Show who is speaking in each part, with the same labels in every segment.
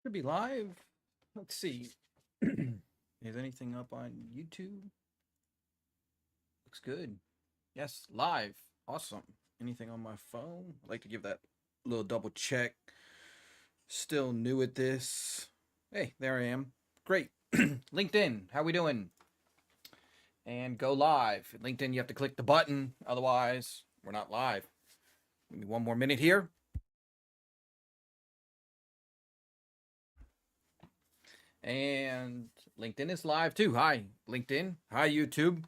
Speaker 1: Should be live. Let's see. Is anything up on YouTube? Looks good. Yes, live. Awesome. Anything on my phone? I'd like to give that little double check. Still new at this. Hey, there I am. Great. LinkedIn, how we doing? And go live. LinkedIn, you have to click the button. Otherwise, we're not live. Give me one more minute here. And LinkedIn is live too. Hi, LinkedIn. Hi, YouTube.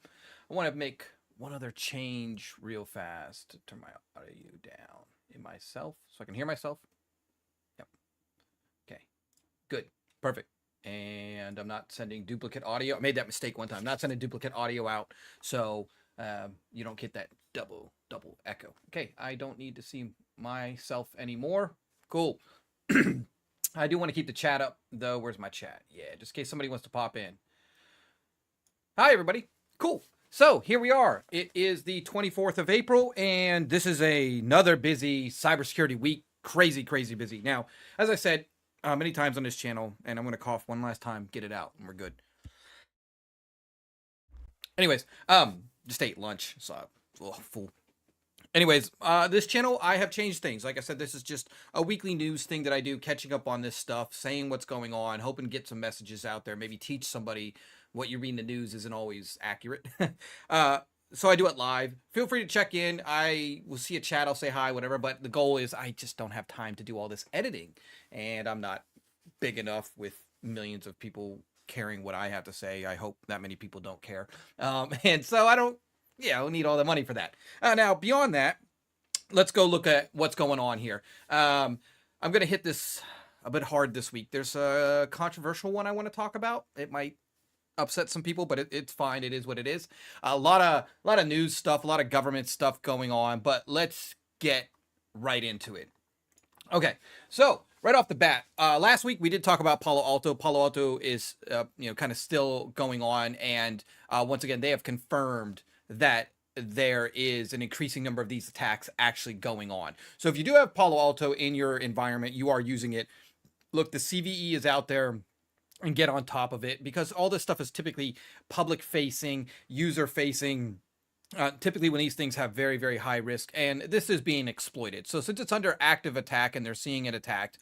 Speaker 1: I want to make one other change real fast to turn my audio down in myself so I can hear myself. Yep. Okay. Good. Perfect. And I'm not sending duplicate audio. I made that mistake one time. I'm not sending duplicate audio out, so you don't get that double echo. Okay. I don't need to see myself anymore. Cool. I do want to keep the chat up, though. Where's my chat? Yeah, just in case somebody wants to pop in. Hi, everybody. Cool. So here we are. It is the 24th of April, and this is another busy cybersecurity week. Crazy, crazy busy. Now, as I said many times on this channel, and I'm going to cough one last time, get it out, and we're good. Anyways, just ate lunch, so full. Anyways, this channel, I have changed things. Like I said, this is just a weekly news thing that I do, catching up on this stuff, saying what's going on, hoping to get some messages out there, maybe teach somebody what you read in the news isn't always accurate. So I do it live. Feel free to check in. I will see a chat. I'll say hi, whatever. But the goal is I just don't have time to do all this editing. And I'm not big enough with millions of people caring what I have to say. I hope that many people don't care. And so I don't need all the money for that. Now, beyond that, let's go look at what's going on here. I'm going to hit this a bit hard this week. There's a controversial one I want to talk about. It might upset some people, but it's fine. It is what it is. A lot of news stuff, a lot of government stuff going on, but let's get right into it. Okay, so right off the bat, last week we did talk about Palo Alto. Palo Alto is, kind of still going on, and once again, they have confirmed that there is an increasing number of these attacks actually going on. So if you do have Palo Alto in your environment, you are using it. Look, the CVE is out there, and get on top of it, because all this stuff is typically public facing, user facing. Typically when these things have very, very high risk, and this is being exploited. So since it's under active attack and they're seeing it attacked,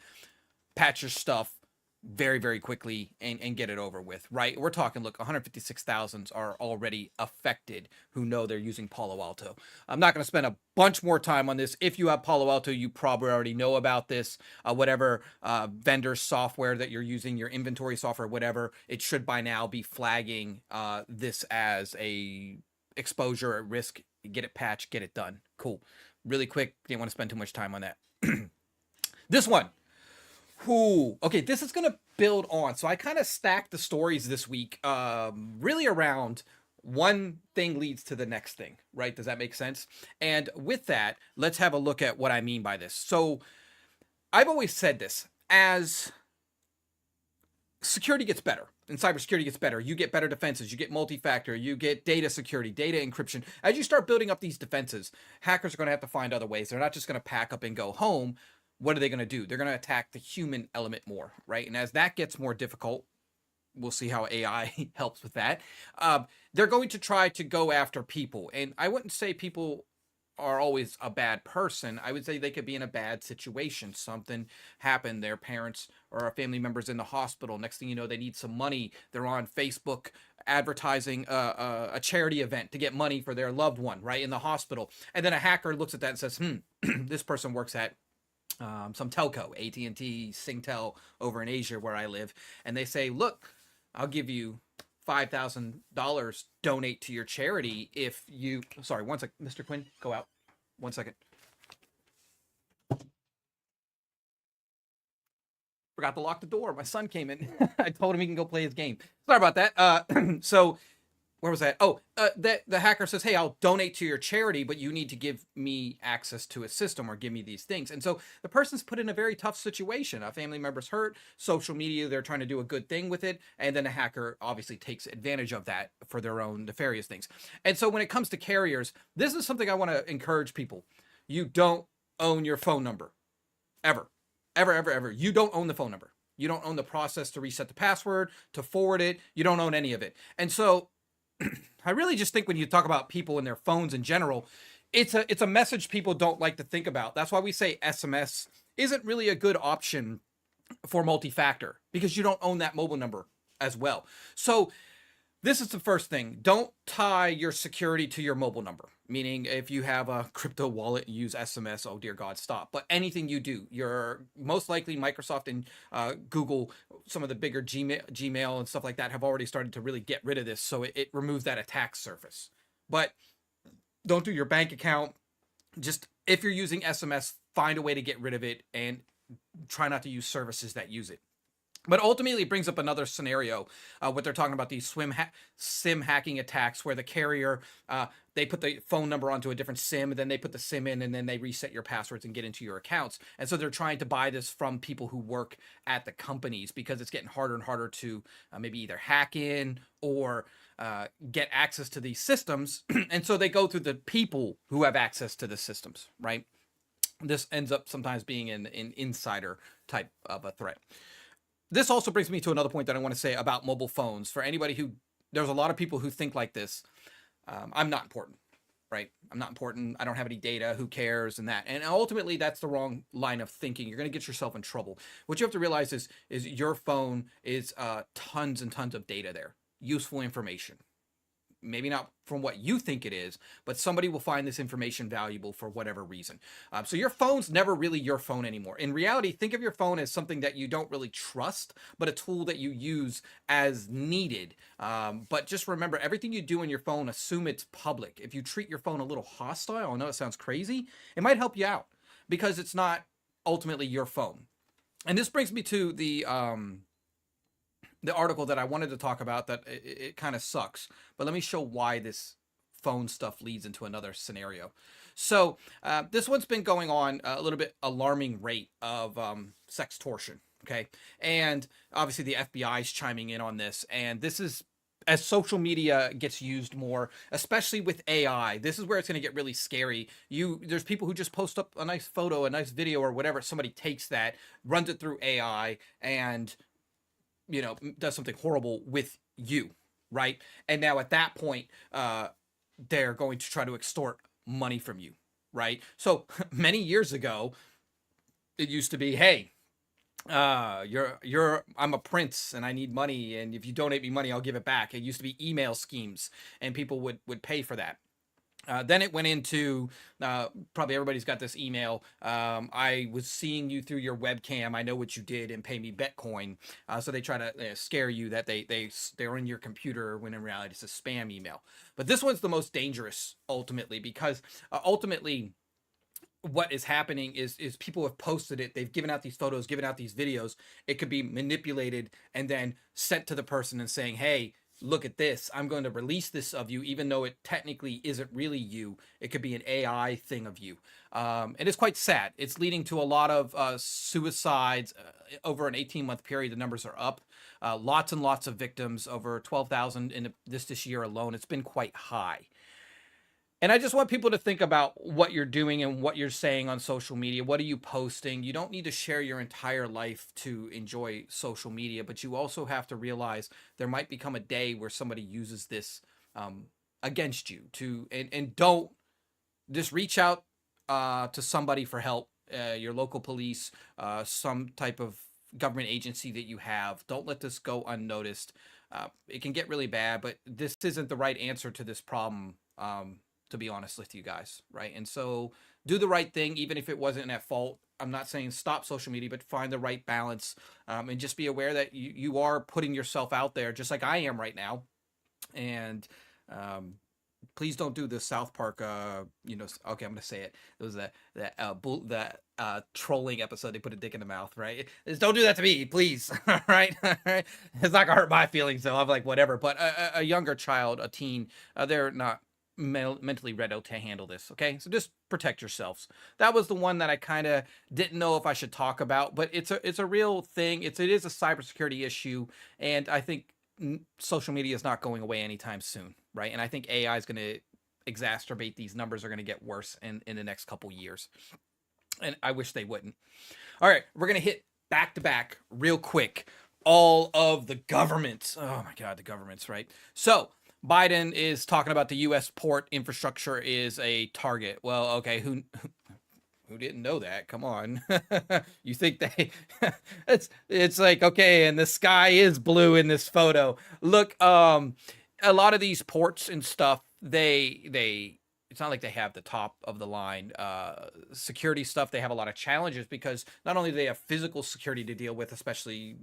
Speaker 1: patch your stuff very, very quickly and get it over with, right? We're talking, look, 156,000 are already affected who know they're using Palo Alto. I'm not going to spend a bunch more time on this. If you have Palo Alto, you probably already know about this. Whatever vendor software that you're using, your inventory software, whatever, it should by now be flagging this as a exposure at risk. Get it patched, get it done. Cool. Really quick, didn't want to spend too much time on that. This one. Ooh, okay, this is going to build on. So I kind of stacked the stories this week really around one thing leads to the next thing, right? Does that make sense? And with that, let's have a look at what I mean by this. So I've always said this, as security gets better and cybersecurity gets better, you get better defenses, you get multi-factor, you get data security, data encryption. As you start building up these defenses, hackers are going to have to find other ways. They're not just going to pack up and go home. What are they going to do? They're going to attack the human element more, right? And as that gets more difficult, we'll see how AI helps with that. They're going to try to go after people. And I wouldn't say people are always a bad person. I would say they could be in a bad situation. Something happened. Their parents or a family member's in the hospital. Next thing you know, they need some money. They're on Facebook advertising a charity event to get money for their loved one, right, in the hospital. And then a hacker looks at that and says, this person works at some telco, AT&T, Singtel over in Asia where I live. And they say, look, I'll give you $5,000, donate to your charity if you, sorry, one second, Mr. Quinn, go out. 1 second. Forgot to lock the door. My son came in. I told him he can go play his game. Sorry about that. So where was that? Oh, the hacker says, hey, I'll donate to your charity, but you need to give me access to a system or give me these things. And so the person's put in a very tough situation. A family member's hurt, social media, they're trying to do a good thing with it. And then the hacker obviously takes advantage of that for their own nefarious things. And so when it comes to carriers, this is something I want to encourage people. You don't own your phone number. Ever. Ever, ever, ever. You don't own the phone number. You don't own the process to reset the password, to forward it. You don't own any of it. And so I really just think when you talk about people and their phones in general, it's a message people don't like to think about. That's why we say SMS isn't really a good option for multi-factor, because you don't own that mobile number as well. So this is the first thing. Don't tie your security to your mobile number. Meaning, if you have a crypto wallet and use SMS, oh dear God, stop. But anything you do, you're most likely Microsoft and Google, some of the bigger Gmail and stuff like that have already started to really get rid of this. So it removes that attack surface. But don't do your bank account. Just if you're using SMS, find a way to get rid of it and try not to use services that use it. But ultimately, it brings up another scenario, what they're talking about, these SIM hacking attacks, where the carrier, they put the phone number onto a different SIM, and then they put the SIM in, and then they reset your passwords and get into your accounts. And so they're trying to buy this from people who work at the companies, because it's getting harder and harder to maybe either hack in or get access to these systems. And so they go through the people who have access to the systems, right? This ends up sometimes being an insider type of a threat. This also brings me to another point that I want to say about mobile phones. For anybody who, there's a lot of people who think like this. I'm not important, right? I'm not important. I don't have any data. Who cares? And that. And ultimately, that's the wrong line of thinking. You're going to get yourself in trouble. What you have to realize is your phone is tons and tons of data there. Useful information. Maybe not from what you think it is, but somebody will find this information valuable for whatever reason. So your phone's never really your phone anymore. In reality, think of your phone as something that you don't really trust, but a tool that you use as needed. But just remember, everything you do on your phone, assume it's public. If you treat your phone a little hostile, I know it sounds crazy, it might help you out, because it's not ultimately your phone. And this brings me to the article that I wanted to talk about, that it kind of sucks, but let me show why this phone stuff leads into another scenario. So this one's been going on a little bit alarming rate of sextortion. Okay. And obviously the FBI is chiming in on this, and this is, as social media gets used more, especially with AI, this is where it's going to get really scary. There's people who just post up a nice photo, a nice video or whatever. Somebody takes that, runs it through AI, and does something horrible with you, right? And now at that point, they're going to try to extort money from you, right? So many years ago, it used to be, hey, I'm a prince and I need money, and if you donate me money, I'll give it back. It used to be email schemes, and people would pay for that. Then it went into, probably everybody's got this email. I was seeing you through your webcam. I know what you did, and pay me Bitcoin. So they try to scare you that they're in your computer, when in reality it's a spam email. But this one's the most dangerous ultimately, because ultimately what is happening is people have posted it. They've given out these photos, given out these videos. It could be manipulated and then sent to the person and saying, hey, look at this. I'm going to release this of you, even though it technically isn't really you. It could be an AI thing of you. And it's quite sad. It's leading to a lot of suicides over an 18-month period. The numbers are up. Lots and lots of victims, over 12,000 in this year alone. It's been quite high. And I just want people to think about what you're doing and what you're saying on social media. What are you posting? You don't need to share your entire life to enjoy social media, but you also have to realize there might become a day where somebody uses this against you. And don't just reach out to somebody for help, your local police, some type of government agency that you have. Don't let this go unnoticed. It can get really bad, but this isn't the right answer to this problem. To be honest with you guys, right? And so do the right thing, even if it wasn't at fault. I'm not saying stop social media, but find the right balance, and just be aware that you are putting yourself out there, just like I am right now. And please don't do the South Park, okay, I'm going to say it. It was that trolling episode. They put a dick in the mouth, right? Just don't do that to me, please. All right? It's not going to hurt my feelings, though. I'm like, whatever. But a younger child, a teen, they're not mentally ready to handle this. Okay, so just protect yourselves. That was the one that I kind of didn't know if I should talk about, but it's a real thing. It is a cybersecurity issue, and I think social media is not going away anytime soon, right? And I think AI is going to exacerbate these numbers. Are going to get worse in the next couple years, and I wish they wouldn't. All right, we're going to hit back to back, real quick, all of the governments. Oh my God, the governments, right? So Biden is talking about the U.S. port infrastructure is a target. Well, okay, who didn't know that? Come on. You think they it's like, okay, and the sky is blue in this photo. Look, a lot of these ports and stuff, they it's not like they have the top of the line security stuff. They have a lot of challenges because not only do they have physical security to deal with, especially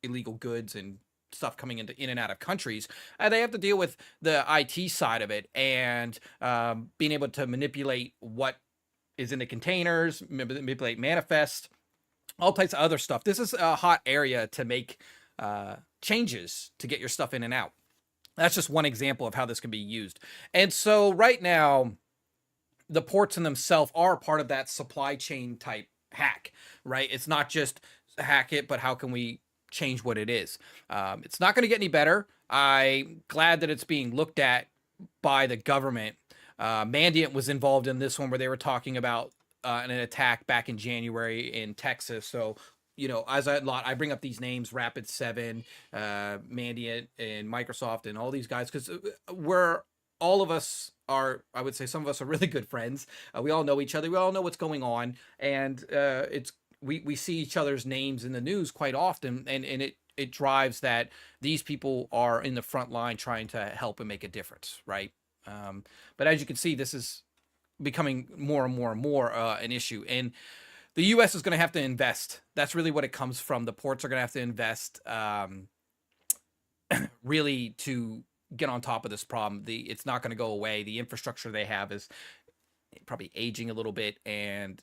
Speaker 1: illegal goods and stuff coming in and out of countries, they have to deal with the IT side of it and being able to manipulate what is in the containers, manipulate manifest, all types of other stuff. This is a hot area to make changes to get your stuff in and out. That's just one example of how this can be used. And so right now, the ports in themselves are part of that supply chain type hack, right? It's not just hack it, but how can we change what it is? It's not going to get any better. I'm glad that it's being looked at by the government. Mandiant was involved in this one where they were talking about an attack back in January in Texas. So, you know, as I bring up these names, Rapid7, Mandiant, and Microsoft, and all these guys, because all of us are, I would say some of us are really good friends. We all know each other. We all know what's going on. And we see each other's names in the news quite often. And it drives that these people are in the front line trying to help and make a difference, right? But as you can see, this is becoming more and more and more an issue. And the U.S. is going to have to invest. That's really what it comes from. The ports are going to have to invest really to get on top of this problem. It's not going to go away. The infrastructure they have is probably aging a little bit, and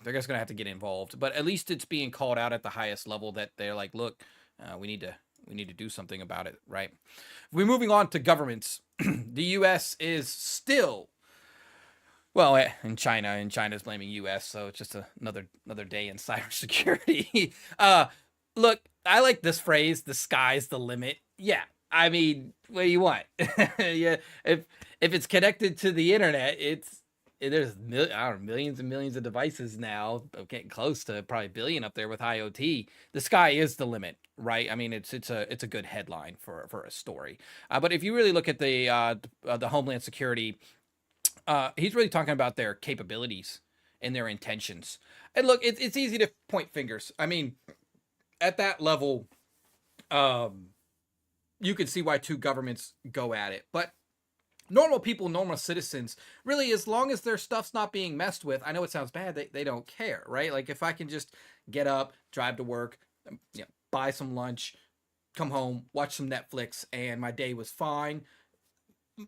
Speaker 1: they're just going to have to get involved. But at least it's being called out at the highest level that they're like, look, we need to do something about it, right? We're moving on to governments. The U.S. is still, well, in China, and China's blaming U.S., so it's just another day in cybersecurity. Look, I like this phrase, the sky's the limit. Yeah, I mean, what do you want? Yeah, if it's connected to the internet, there's millions and millions of devices now. I'm getting close to probably a billion up there with IoT. The sky is the limit, right? I mean, it's a good headline for a story. But if you really look at the Homeland Security, he's really talking about their capabilities and their intentions. And look, it's easy to point fingers. I mean, at that level, you can see why two governments go at it, but normal people, normal citizens, really, as long as their stuff's not being messed with, I know it sounds bad, they don't care, right? Like if I can just get up, drive to work, buy some lunch, come home, watch some Netflix, and my day was fine.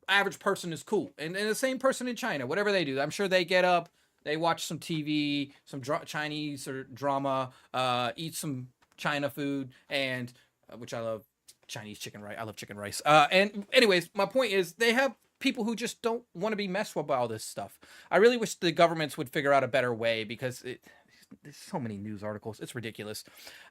Speaker 1: Average person is cool. And the same person in China, whatever they do, I'm sure they get up, they watch some TV, some Chinese or drama, eat some China food, and which I love. Chinese chicken rice. I love chicken rice. And anyways, my point is they have people who just don't want to be messed with by all this stuff. I really wish the governments would figure out a better way because there's so many news articles. It's ridiculous.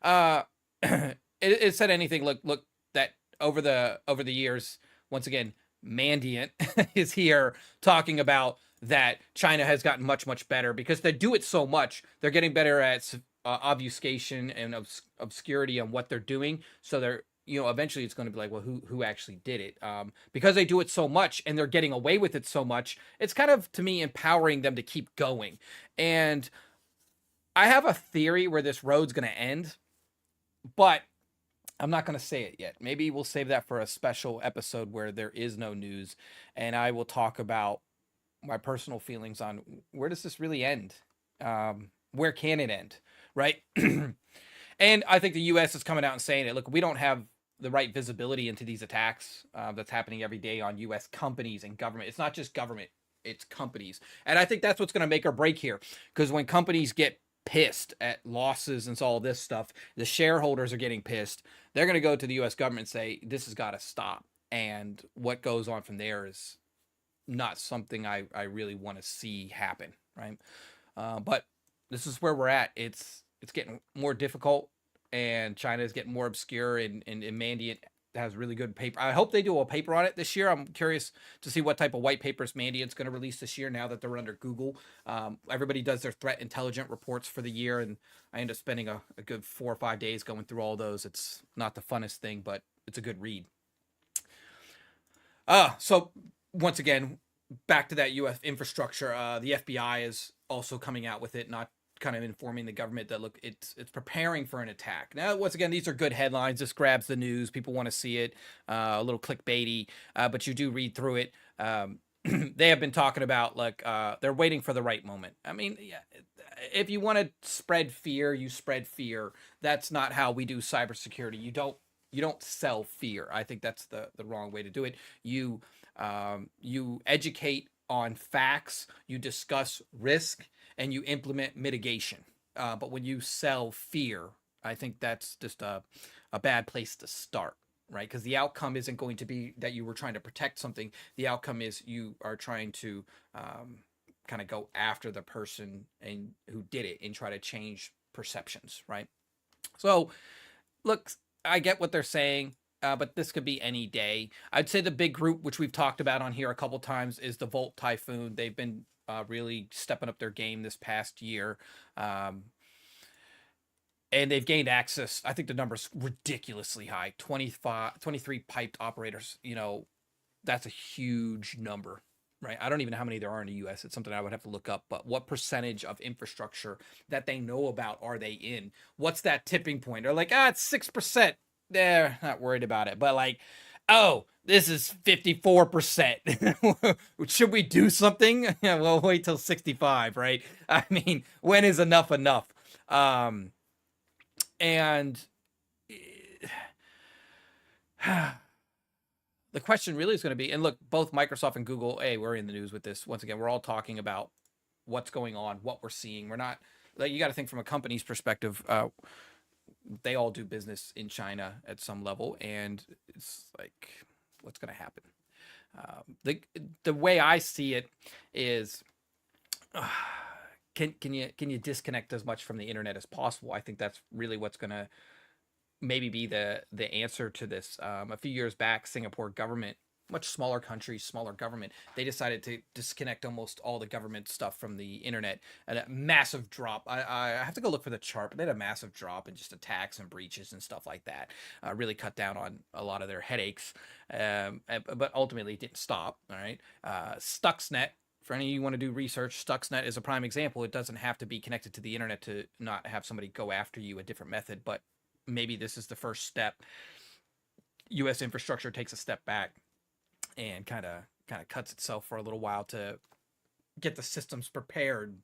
Speaker 1: It said anything. Look that over the years, once again, Mandiant is here talking about that China has gotten much, much better because they do it so much. They're getting better at obfuscation and obscurity on what they're doing. So they're, eventually it's going to be like, well, who actually did it? Because they do it so much and they're getting away with it so much, it's kind of, to me, empowering them to keep going. And I have a theory where this road's going to end, but I'm not going to say it yet. Maybe we'll save that for a special episode where there is no news, and I will talk about my personal feelings on where does this really end? Where can it end? Right? And I think the U.S. is coming out and saying it. Look, we don't have the right visibility into these attacks that's happening every day on U.S. companies and government. It's not just government, it's companies. And I think that's what's going to make or break here. Because when companies get pissed at losses and all this stuff, the shareholders are getting pissed. They're going to go to the U.S. government and say, this has got to stop. And what goes on from there is not something I really want to see happen, right? But this is where we're at. It's getting more difficult, and China is getting more obscure, and Mandiant has really good paper. I hope they do a paper on it this year. I'm curious to see what type of white papers Mandiant's going to release this year now that they're under Google. Everybody does their threat intelligence reports for the year, and I end up spending a good 4 or 5 days going through all those. It's not the funnest thing, but it's a good read. So once again, back to that U.S. infrastructure, the FBI is also coming out with it, not kind of informing the government that, look, it's preparing for an attack. Now, once again, these are good headlines. This grabs the news. People want to see it, a little clickbaity, but you do read through it. They have been talking about, like, they're waiting for the right moment. I mean, yeah, if you want to spread fear, you spread fear. That's not how we do cybersecurity. You don't sell fear. I think that's the wrong way to do it. You educate on facts, you discuss risk, and you implement mitigation. But when you sell fear, I think that's just a bad place to start, right? Because the outcome isn't going to be that you were trying to protect something. The outcome is you are trying to kind of go after the person and who did it and try to change perceptions, right? So, look, I get what they're saying. But this could be any day. I'd say the big group, which we've talked about on here a couple times, is the Volt Typhoon. They've been really stepping up their game this past year. And they've gained access. I think the number's ridiculously high. 23 piped operators. You know, that's a huge number, right? I don't even know how many there are in the U.S. It's something I would have to look up. But what percentage of infrastructure that they know about are they in? What's that tipping point? They're like, it's 6%. They're not worried about it, but like, oh, this is 54%. Should we do something? Yeah, well, wait till 65, right? I mean, when is enough enough? And the question really is going to be, and look, both Microsoft and Google, hey, we're in the news with this. Once again, we're all talking about what's going on, what we're seeing. We're not, like, you got to think from a company's perspective. They all do business in China at some level, and it's like, what's going to happen? The way I see it is, can you disconnect as much from the internet as possible? I think that's really what's going to maybe be the answer to this. A few years back, Singapore government, much smaller country, smaller government, they decided to disconnect almost all the government stuff from the internet, and a massive drop. I have to go look for the chart, but they had a massive drop in just attacks and breaches and stuff like that. Really cut down on a lot of their headaches, but ultimately it didn't stop. All right, Stuxnet. For any of you want to do research, Stuxnet is a prime example. It doesn't have to be connected to the internet to not have somebody go after you a different method, but maybe this is the first step. U.S. infrastructure takes a step back and kind of cuts itself for a little while to get the systems prepared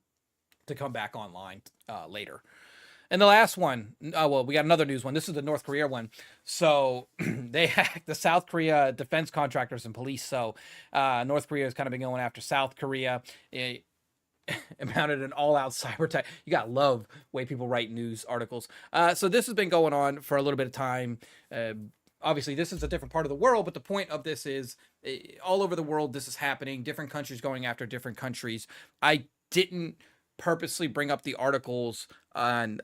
Speaker 1: to come back online later. And the last one, well, we got another news one. This is the North Korea one. So they hacked the South Korea defense contractors and police. So North Korea has kind of been going after South Korea. It mounted an all-out cyber attack. You gotta love the way people write news articles. So this has been going on for a little bit of time. Obviously, this is a different part of the world, but the point of this is all over the world, this is happening. Different countries going after different countries. I didn't purposely bring up the articles on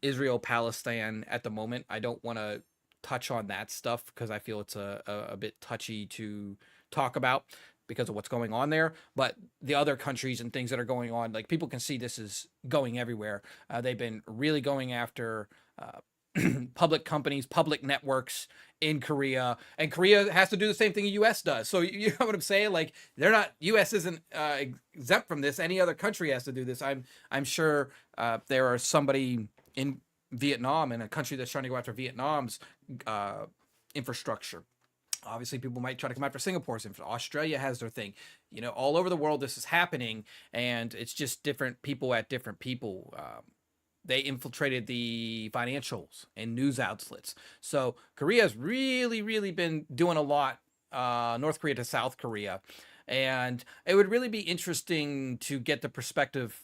Speaker 1: Israel, Palestine at the moment. I don't want to touch on that stuff because I feel it's a bit touchy to talk about because of what's going on there. But the other countries and things that are going on, like, people can see this is going everywhere. They've been really going after public companies, public networks in Korea, and Korea has to do the same thing the U.S. does. So you know what I'm saying? Like, they're not, U.S. isn't exempt from this. Any other country has to do this. I'm sure there are somebody in Vietnam, in a country that's trying to go after Vietnam's infrastructure. Obviously, people might try to come after Singapore's infrastructure. Australia has their thing. You know, all over the world, this is happening, and it's just different people at different people. They infiltrated the financials and news outlets. So Korea's really, really been doing a lot, North Korea to South Korea. And it would really be interesting to get the perspective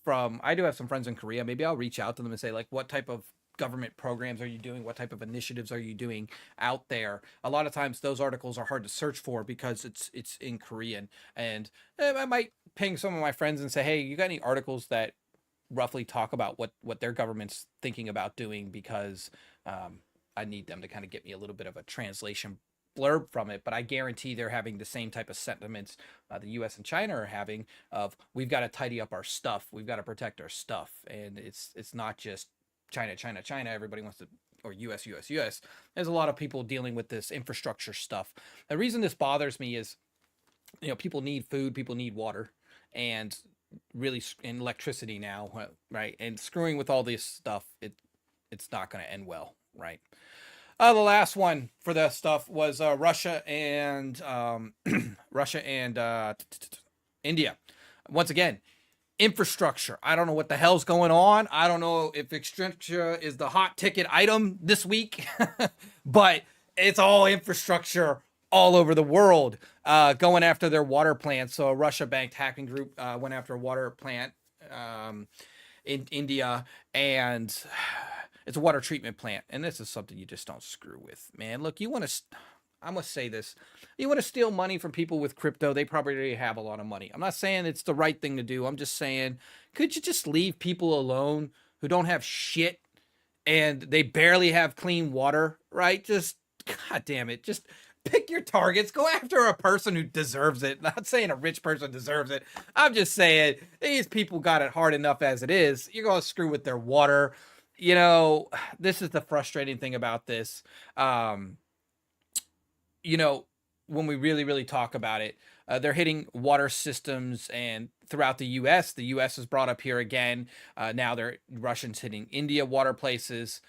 Speaker 1: from, I do have some friends in Korea. Maybe I'll reach out to them and say, like, what type of government programs are you doing? What type of initiatives are you doing out there? A lot of times those articles are hard to search for because it's in Korean. And I might ping some of my friends and say, hey, you got any articles that roughly talk about what their government's thinking about doing, because I need them to kind of get me a little bit of a translation blurb from it, but I guarantee they're having the same type of sentiments the US and China are having of, we've got to tidy up our stuff, we've got to protect our stuff. And it's not just China, China, China, everybody wants to, or US, US, US. There's a lot of people dealing with this infrastructure stuff. The reason this bothers me is, people need food, people need water, and really, and electricity now, right? And screwing with all this stuff, it's not going to end well, right? The last one for the stuff was Russia and India. Once again, infrastructure. I don't know what the hell's going on. I don't know if infrastructure is the hot ticket item this week, but it's all infrastructure all over the world, going after their water plants. So a Russia-backed hacking group went after a water plant in India, and it's a water treatment plant. And this is something you just don't screw with, man. Look, I must say this. You want to steal money from people with crypto, they probably already have a lot of money. I'm not saying it's the right thing to do. I'm just saying, could you just leave people alone who don't have shit and they barely have clean water, right? Just, God damn it. Just pick your targets. Go after a person who deserves it. Not saying a rich person deserves it. I'm just saying these people got it hard enough as it is. You're going to screw with their water. This is the frustrating thing about this. When we really, really talk about it, they're hitting water systems and throughout the U.S. The U.S. is brought up here again. Now Russians hitting India water places.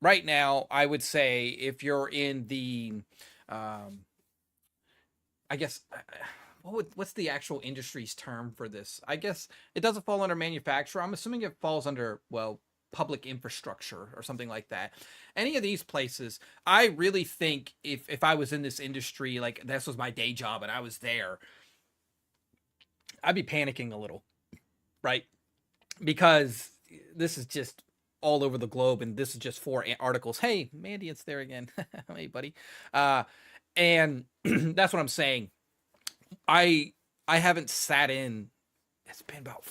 Speaker 1: Right now, I would say if you're in the, I guess, what's the actual industry's term for this? I guess it doesn't fall under manufacturer. I'm assuming it falls under, public infrastructure or something like that. Any of these places, I really think if I was in this industry, like this was my day job and I was there, I'd be panicking a little, right? Because this is just all over the globe, and this is just 4 articles. Hey, Mandy, it's there again. Hey, buddy. And that's what I'm saying. I haven't sat in. It's been about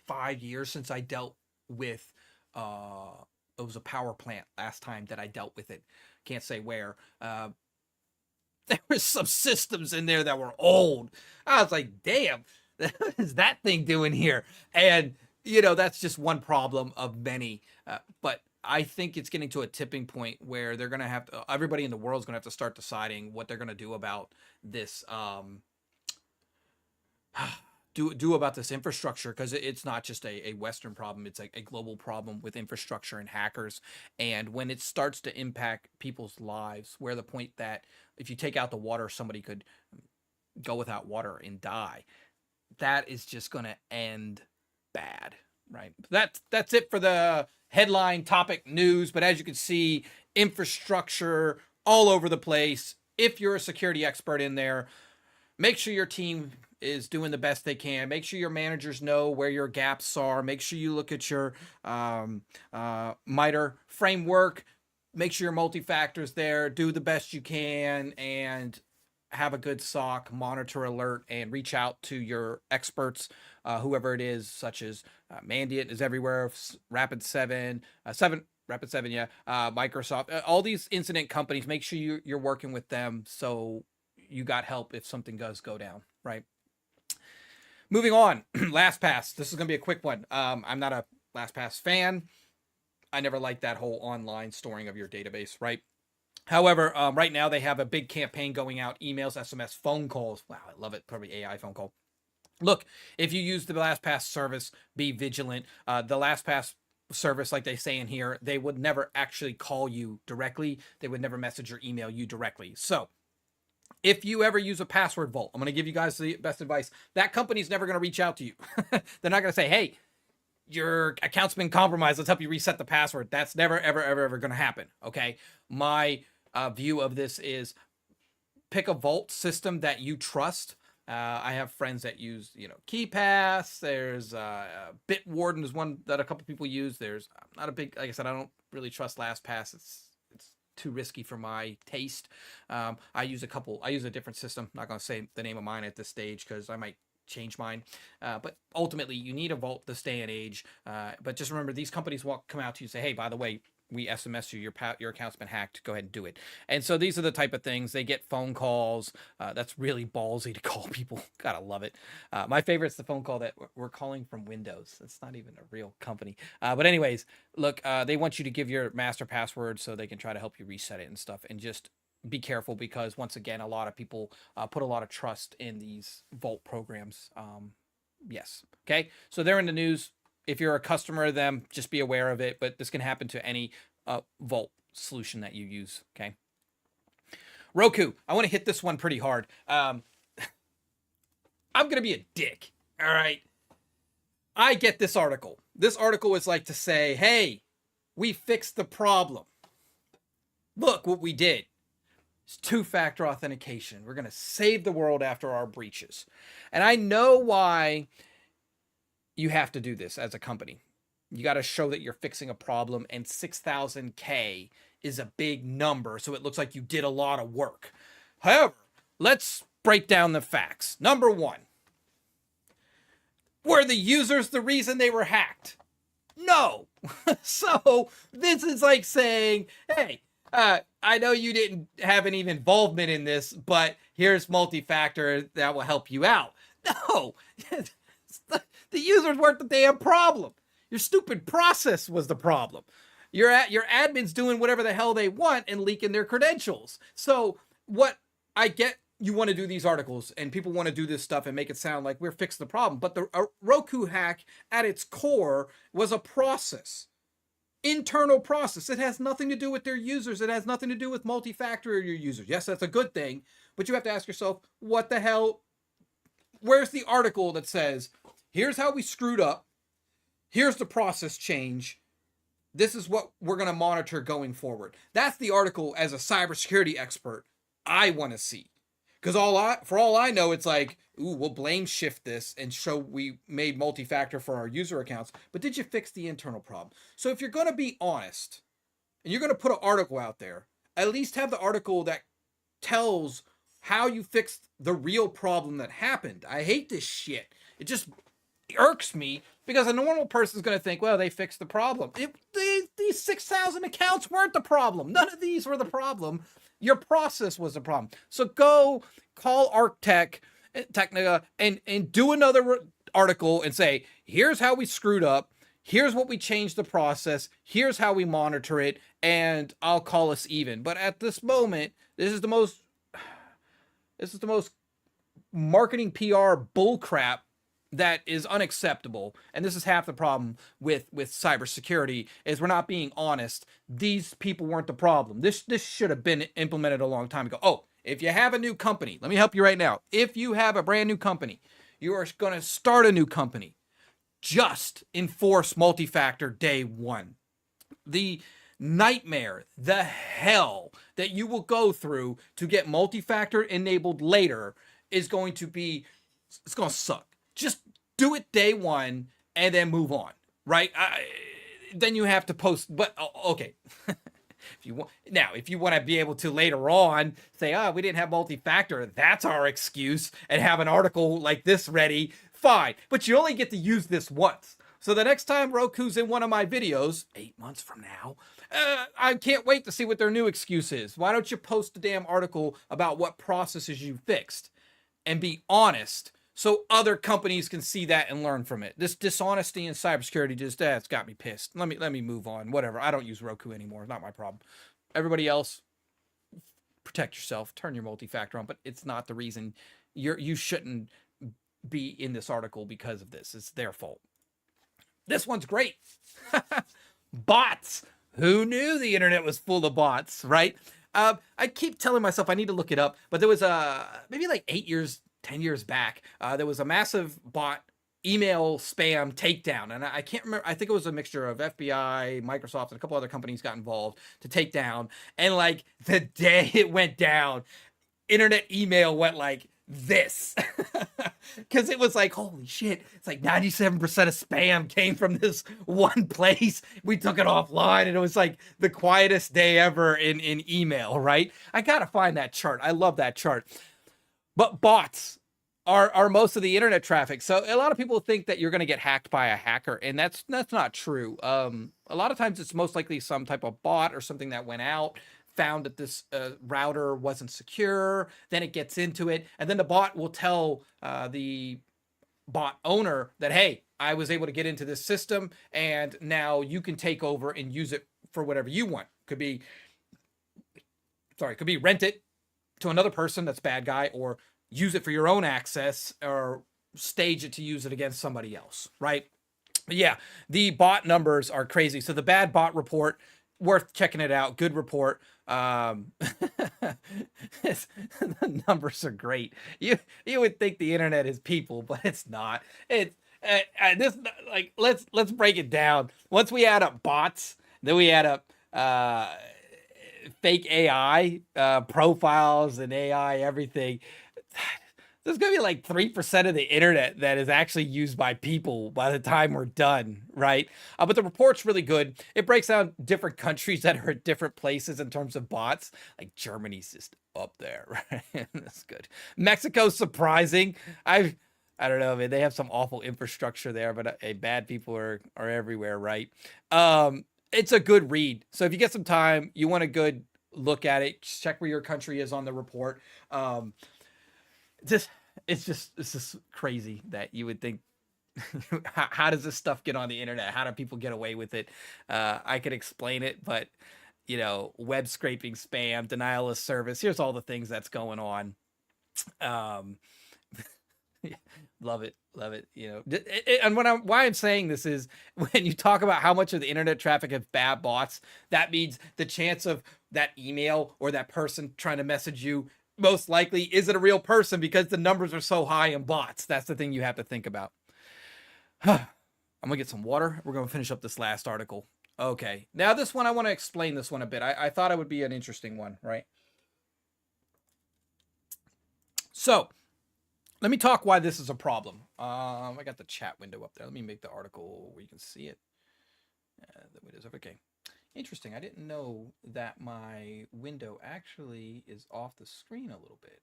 Speaker 1: 5 years since I dealt with. It was a power plant last time that I dealt with it. Can't say where. There was some systems in there that were old. I was like, damn, what is that thing doing here? And that's just one problem of many. But I think it's getting to a tipping point where they're going to have to, everybody in the world is going to have to start deciding what they're going to do about this, do about this infrastructure, because it's not just a Western problem. It's a global problem with infrastructure and hackers. And when it starts to impact people's lives, where the point that if you take out the water, somebody could go without water and die, that is just going to end bad. Right. That's it for the headline topic news. But as you can see, infrastructure all over the place. If you're a security expert in there, make sure your team is doing the best they can. Make sure your managers know where your gaps are. Make sure you look at your MITRE framework. Make sure your multi-factors there. Do the best you can and have a good SOC, monitor alert, and reach out to your experts, whoever it is, such as Mandiant is everywhere, Rapid7, Microsoft, all these incident companies. Make sure you're working with them so you got help if something does go down, right? Moving on, LastPass. This is going to be a quick one. I'm not a LastPass fan. I never liked that whole online storing of your database, right? However, right now they have a big campaign going out, emails, SMS, phone calls. Wow, I love it. Probably AI phone call. Look, if you use the LastPass service, be vigilant. The LastPass service, like they say in here, they would never actually call you directly. They would never message or email you directly. So if you ever use a password vault, I'm going to give you guys the best advice. That company's never going to reach out to you. They're not going to say, hey, your account's been compromised, let's help you reset the password. That's never, ever, ever, ever going to happen. Okay. My view of this is pick a vault system that you trust. I have friends that use, KeyPass. There's Bitwarden is one that a couple people use. There's not a big, like I said, I don't really trust LastPass. It's too risky for my taste. I use a different system. Not going to say the name of mine at this stage because I might change mine. But ultimately, you need a vault this day and age. But just remember, these companies won't come out to you and say, hey, by the way, we SMS you, your account's been hacked, go ahead and do it. And so these are the type of things. They get phone calls. That's really ballsy to call people. Gotta love it. My favorite is the phone call that we're calling from Windows. It's not even a real company. But anyways, look, they want you to give your master password so they can try to help you reset it and stuff. And just be careful, because once again, a lot of people put a lot of trust in these vault programs. Yes. Okay. So they're in the news. If you're a customer of them, just be aware of it. But this can happen to any vault solution that you use. Okay. Roku. I want to hit this one pretty hard. I'm going to be a dick. All right. I get this article. This article is like to say, hey, we fixed the problem. Look what we did. It's two-factor authentication. We're going to save the world after our breaches. And I know why you have to do this as a company. You got to show that you're fixing a problem, and 6,000K is a big number, so it looks like you did a lot of work. However, let's break down the facts. Number one, were the users the reason they were hacked? No. So this is like saying, hey, I know you didn't have any involvement in this, but here's multi-factor that will help you out. No, the users weren't the damn problem. Your stupid process was the problem. Your admin's doing whatever the hell they want and leaking their credentials. So what I get, you want to do these articles and people want to do this stuff and make it sound like we're fixing the problem. But the Roku hack at its core was a process. Internal process. It has nothing to do with their users. It has nothing to do with multi-factor or your users. Yes, that's a good thing, but you have to ask yourself, what the hell? Where's the article that says, here's how we screwed up. Here's the process change. This is what we're going to monitor going forward. That's the article as a cybersecurity expert I want to see. Because for all I know, it's like, ooh, we'll blame shift this and show we made multi-factor for our user accounts. But did you fix the internal problem? So if you're going to be honest and you're going to put an article out there, at least have the article that tells how you fixed the real problem that happened. I hate this shit. It just irks me because a normal person is going to think, well, they fixed the problem. These 6,000 accounts weren't the problem. None of these were the problem. Your process was the problem. So go call Technica and do another article and say, here's how we screwed up. Here's what we changed the process. Here's how we monitor it. And I'll call us even. But at this moment, this is the most marketing PR bullcrap that is unacceptable. And this is half the problem with cybersecurity is we're not being honest. These people weren't the problem. This should have been implemented a long time ago. Oh, if you have a new company, let me help you right now. If you have a brand new company, you are going to start a new company, just enforce multi-factor day one. The nightmare, the hell that you will go through to get multi-factor enabled later is going to be, it's going to suck. Just do it day one and then move on, right? Then you have to post, but okay. If you want to be able to later on say, we didn't have multi-factor, that's our excuse, and have an article like this ready, fine. But you only get to use this once. So the next time Roku's in one of my videos, 8 months from now, I can't wait to see what their new excuse is. Why don't you post a damn article about what processes you fixed and be honest so other companies can see that and learn from it? This dishonesty in cybersecurity it's got me pissed. Let me move on. Whatever. I don't use Roku anymore. Not my problem. Everybody else, protect yourself. Turn your multi-factor on, but it's not the reason you shouldn't be in this article because of this. It's their fault. This one's great. Bots. Who knew the internet was full of bots, right? I keep telling myself I need to look it up, but there was maybe like 10 years back, there was a massive bot email spam takedown. And I can't remember. I think it was a mixture of FBI, Microsoft, and a couple other companies got involved to take down. And like the day it went down, internet email went like this. Because it was like, holy shit, it's like 97% of spam came from this one place. We took it offline and it was like the quietest day ever in email, right? I gotta find that chart. I love that chart. But bots, are most of the internet traffic. So a lot of people think that you're going to get hacked by a hacker, and that's not true. A lot of times it's most likely some type of bot or something that went out, found that this router wasn't secure, then it gets into it, and then the bot will tell the bot owner that, hey, I was able to get into this system, and now you can take over and use it for whatever you want. Could be rent it to another person that's bad guy, or use it for your own access, or stage it to use it against somebody else, right? But yeah, the bot numbers are crazy. So the bad bot report, worth checking it out. Good report. The numbers are great. You would think the internet is people, but it's not. It's this, like, let's break it down. Once we add up bots, then we add up fake AI profiles and AI everything. There's going to be like 3% of the internet that is actually used by people by the time we're done, right? But the report's really good. It breaks down different countries that are at different places in terms of bots. Like Germany's just up there, right? That's good. Mexico's surprising. I don't know, man. They have some awful infrastructure there, but bad people are everywhere, right? It's a good read. So if you get some time, you want a good look at it, check where your country is on the report. It's just crazy that you would think, how does this stuff get on the internet? How do people get away with it? I could explain it, but web scraping, spam, denial of service. Here's all the things that's going on. Love it. And why I'm saying this is, when you talk about how much of the internet traffic is bad bots, that means the chance of that email or that person trying to message you most likely isn't a real person, because the numbers are so high in bots. That's the thing you have to think about. I'm gonna get some water. We're gonna finish up this last article. Okay, now this one, I want to explain this one a bit. I thought it would be an interesting one, right? So let me talk why this is a problem. I got the chat window up there. Let me make the article where you can see it. The window's up. Okay. Interesting. I didn't know that my window actually is off the screen a little bit.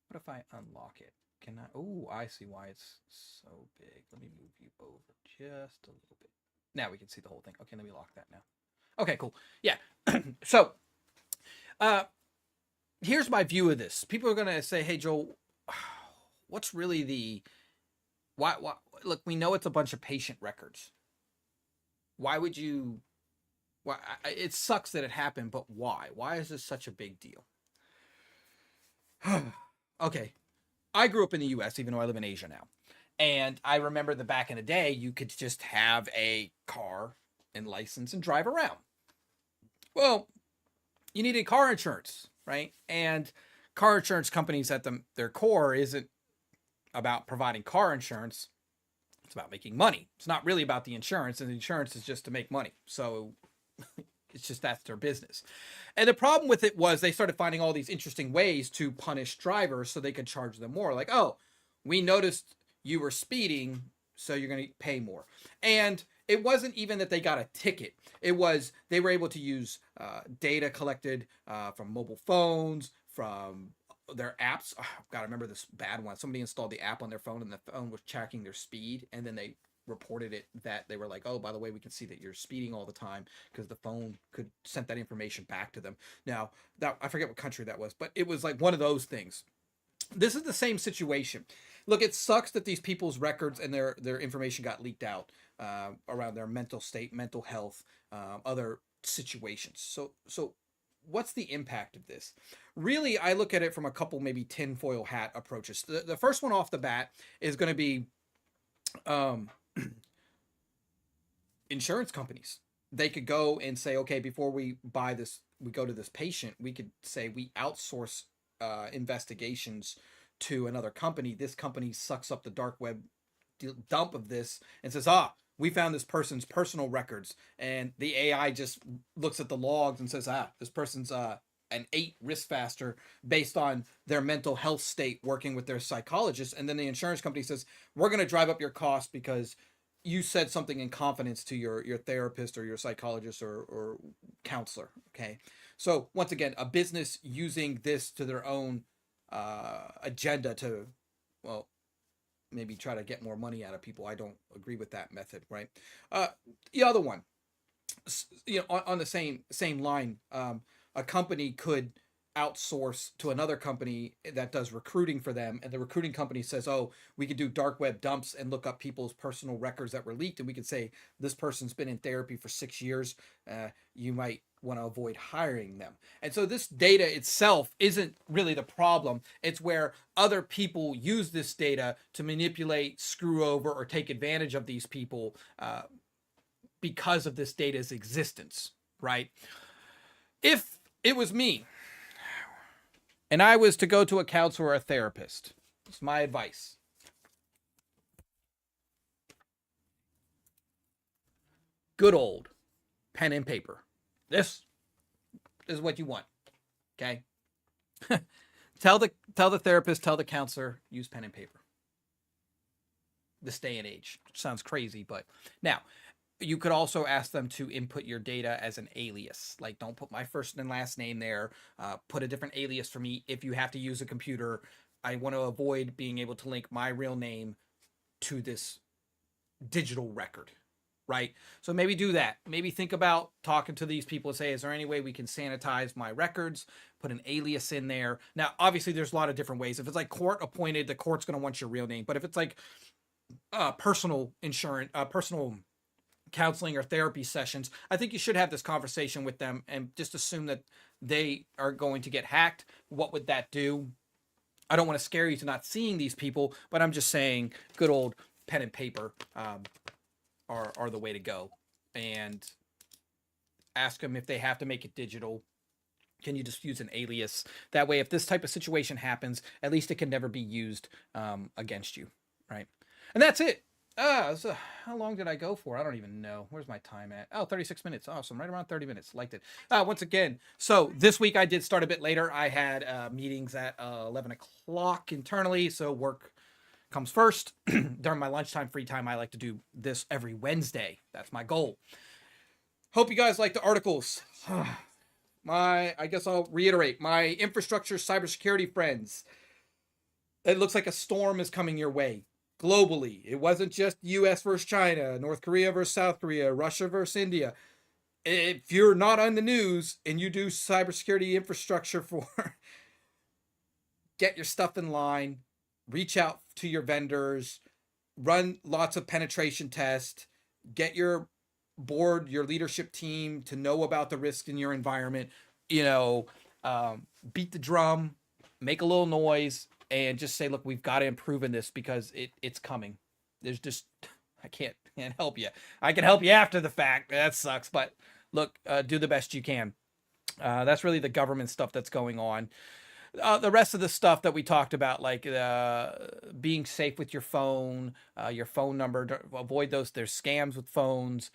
Speaker 1: What if I unlock it? Can I? Oh, I see why it's so big. Let me move you over just a little bit. Now we can see the whole thing. Okay, let me lock that now. Okay, cool. Yeah. So, here's my view of this. People are gonna say, "Hey, Joel, what's really the why? Look, we know it's a bunch of patient records. Why would you?" Well, it sucks that it happened, but why? Why is this such a big deal? Okay. I grew up in the US, even though I live in Asia now. And I remember that back in the day, you could just have a car and license and drive around. Well, you needed car insurance, right? And car insurance companies at their core isn't about providing car insurance. It's about making money. It's not really about the insurance, and the insurance is just to make money. So it's just, that's their business. And the problem with it was they started finding all these interesting ways to punish drivers so they could charge them more. Like, oh, we noticed you were speeding, so you're going to pay more. And it wasn't even that they got a ticket. It was they were able to use data collected from mobile phones, from their apps. Oh, God, I remember this bad one. Somebody installed the app on their phone, and the phone was tracking their speed, and then they reported it, that they were like, oh, by the way, we can see that you're speeding all the time, because the phone could send that information back to them. Now, that, I forget what country that was, but it was like one of those things. This is the same situation. Look, it sucks that these people's records and their information got leaked out around their mental state, mental health, other situations. So what's the impact of this? Really, I look at it from a couple maybe tinfoil hat approaches. The first one off the bat is going to be insurance companies. They could go and say, okay, before we buy this, we go to this patient, we could say we outsource investigations to another company. This company sucks up the dark web dump of this and says, we found this person's personal records, and the AI just looks at the logs and says, this person's an 8 risk factor based on their mental health state, working with their psychologist. And then the insurance company says, we're going to drive up your cost because you said something in confidence to your therapist or your psychologist or counselor. Okay. So once again, a business using this to their own agenda to well, maybe try to get more money out of people. I don't agree with that method, right? The other one, on the same line, a company could outsource to another company that does recruiting for them, and the recruiting company says, oh, we could do dark web dumps and look up people's personal records that were leaked, and we could say this person's been in therapy for 6 years, you might want to avoid hiring them. And so this data itself isn't really the problem. It's where other people use this data to manipulate, screw over, or take advantage of these people because of this data's existence, right? If it was me and I was to go to a counselor or a therapist, it's my advice. Good old pen and paper. This is what you want, okay? Tell the therapist, tell the counselor, use pen and paper. This day and age. Sounds crazy, but now, you could also ask them to input your data as an alias. Like, don't put my first and last name there. Put a different alias for me. If you have to use a computer, I want to avoid being able to link my real name to this digital record, right? So maybe do that. Maybe think about talking to these people and say, is there any way we can sanitize my records? Put an alias in there. Now, obviously, there's a lot of different ways. If it's like court appointed, the court's going to want your real name. But if it's like personal insurance, personal counseling or therapy sessions, I think you should have this conversation with them and just assume that they are going to get hacked. What would that do? I don't want to scare you to not seeing these people, but I'm just saying good old pen and paper are the way to go. And ask them if they have to make it digital. Can you just use an alias? That way, if this type of situation happens, at least it can never be used against you, right? And that's it. So how long did I go for? I don't even know. Where's my time at? Oh, 36 minutes. Awesome. Right around 30 minutes. Liked it. Once again, so this week I did start a bit later. I had meetings at 11 o'clock internally. So work comes first. During my lunchtime, free time, I like to do this every Wednesday. That's my goal. Hope you guys like the articles. I guess I'll reiterate. My infrastructure cybersecurity friends. It looks like a storm is coming your way. Globally, it wasn't just US versus China, North Korea versus South Korea, Russia versus India. If you're not on the news and you do cybersecurity infrastructure for, get your stuff in line, reach out to your vendors, run lots of penetration tests, get your board, your leadership team to know about the risk in your environment, beat the drum, make a little noise, and just say, look, we've got to improve in this because it's coming. There's just, I can't help you. I can help you after the fact. That sucks. But look, do the best you can. That's really the government stuff that's going on. The rest of the stuff that we talked about, like being safe with your phone number, avoid those. There's scams with phones.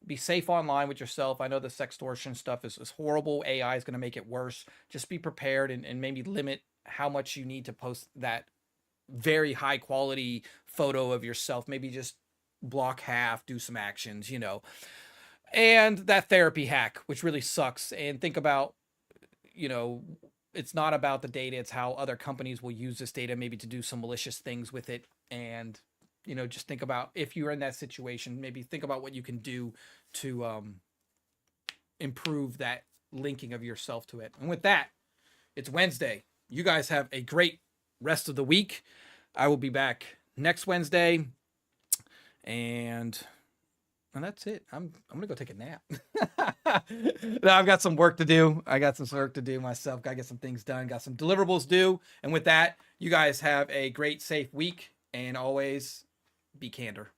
Speaker 1: Be safe online with yourself. I know the sextortion stuff is horrible. AI is going to make it worse. Just be prepared and maybe limit how much you need to post that very high quality photo of yourself. Maybe just block half, do some actions, and that therapy hack, which really sucks. And think about, it's not about the data. It's how other companies will use this data maybe to do some malicious things with it. And, just think about if you're in that situation, maybe think about what you can do to improve that linking of yourself to it. And with that, it's Wednesday. You guys have a great rest of the week. I will be back next Wednesday. And that's it. I'm going to go take a nap. No, I've got some work to do. I got some work to do myself. Got to get some things done. Got some deliverables due. And with that, you guys have a great, safe week. And always be candor.